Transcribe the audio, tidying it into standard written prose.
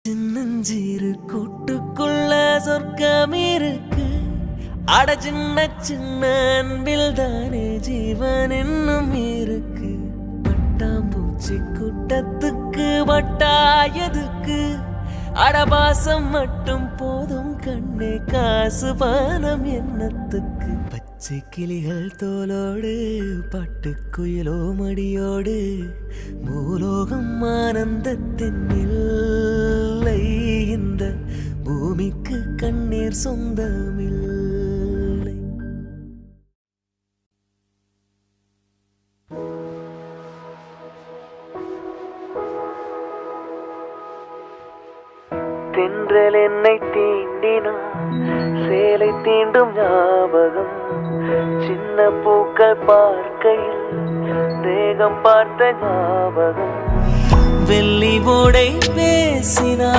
சின்னஞ்சிறு கூட்டுக்குள்ள சொர்க்கம் இருக்கு. அட சின்ன சின்ன அன்பில் தானே ஜீவன் இன்னும் இருக்கு. பட்டாம்பூச்சி கூட்டத்துக்கு வட்டாயதுக்கு அடபாசம் மட்டும் போதும் கண்ணே, காசு பானம் என்னத்துக்கு. பச்சை கிளிகள் தோலோடு பட்டுக்குயிலோ மடியோடு பூலோகம் ஆனந்தத்தின் இல்லை. இந்த பூமிக்கு கண்ணீர் சொந்தமில்லை. தென்றல் என்னை தீண்டினான், சேலை தீண்டும் ஞாபகம். சின்ன பூக்கள் பார்க்கையில் தேகம் பார்த்த ஞாபகம். வெள்ளி ஓடை பேசினான்.